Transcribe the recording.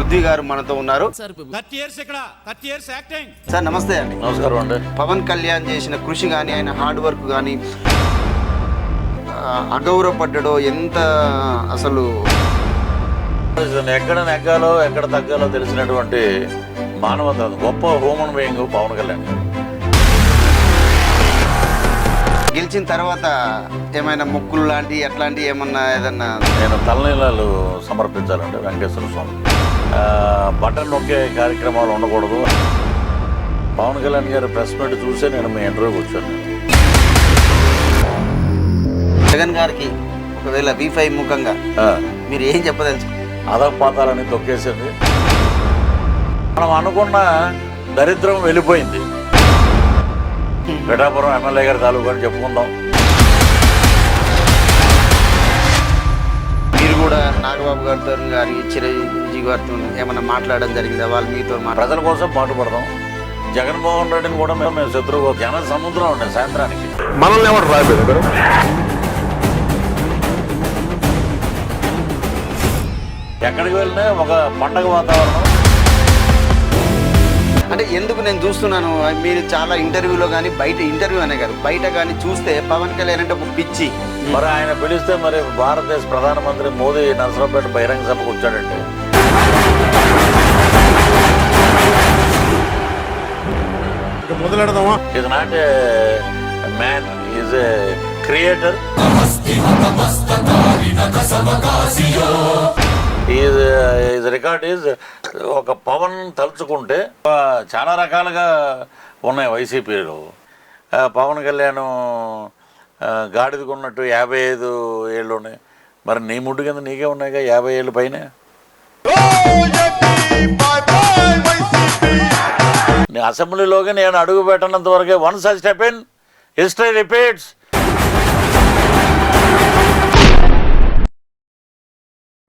పృథ్వీ గారు మనతో ఉన్నారు. 30 years ఇక్కడ 30 years యాక్టింగ్. సార్ నమస్తే అండి. నమస్కారం అండి. పవన్ కళ్యాణ్ చేసిన కృషి కానీ ఆయన హార్డ్ వర్క్ కానీ అగౌరవపడ్డాడో ఎంత అసలు ఎక్కడ నెగ్గాలో ఎక్కడ తగ్గాలో తెలిసినటువంటి మానవత గొప్ప హ్యూమన్ బీయింగ్ పవన్ కళ్యాణ్ గారు. గెలిచిన తర్వాత ఏమైనా మొక్కులు లాంటి అట్లాంటి ఏమన్నా ఏదన్నా నేను తలనీలాలు సమర్పించాలంటే వెంకటేశ్వర స్వామి బటన్ నొక్కే కార్యక్రమాలు ఉండకూడదు. పవన్ కళ్యాణ్ గారు ప్రెస్ మీట్ చూసే నేను మీ ఇంటర్వ్యూకి వచ్చాను. జగన్ గారికి ఒకవేళ V5 ముఖంగా మీరు ఏం చెప్పదలుచు? అధపాతాలని తొక్కేసింది. మనం అనుకున్న దరిద్రం వెళ్ళిపోయింది. పిఠాపురం ఎమ్మెల్యే గారి తాలూకు అని చెప్పుకుందాం. మీరు కూడా నాగబాబు గారితో గారి చిరంజీవి గారితో ఏమన్నా మాట్లాడడం జరిగిందా? వాళ్ళు మీతో ప్రజల కోసం పాటుపడదాం. జగన్మోహన్ రెడ్డిని కూడా మేము శత్రువు జన సముద్రం ఉండే సాయంత్రానికి మనల్ని ఎవరు రాలేదు. ఎక్కడికి వెళ్ళినా ఒక పండగ వాతావరణం. అంటే ఎందుకు నేను చూస్తున్నాను, మీరు చాలా ఇంటర్వ్యూలో కానీ బయట ఇంటర్వ్యూ అనే కాదు బయట కానీ చూస్తే పవన్ కళ్యాణ్ అంటే ఒక పిచ్చి. మరి ఆయన పిలిస్తే మరి భారతదేశ ప్రధానమంత్రి మోదీ నరసరావుపేట బహిరంగ సభకు వచ్చాడంటే మొదలెడదామా? Is not a man, is a creator. Is record is ఒక పవన్ తలుచుకుంటే చాలా రకాలుగా ఉన్నాయి వైసీపీలో. పవన్ కళ్యాణ్ గాడిదకు ఉన్నట్టు 55 ఏళ్ళు ఉన్నాయి. మరి నీ ముడ్డు కింద నీకే ఉన్నాయిగా 50 ఏళ్ళు పైన. అసెంబ్లీలోకి నేను అడుగు పెట్టినంత వరకే once I step in history repeats.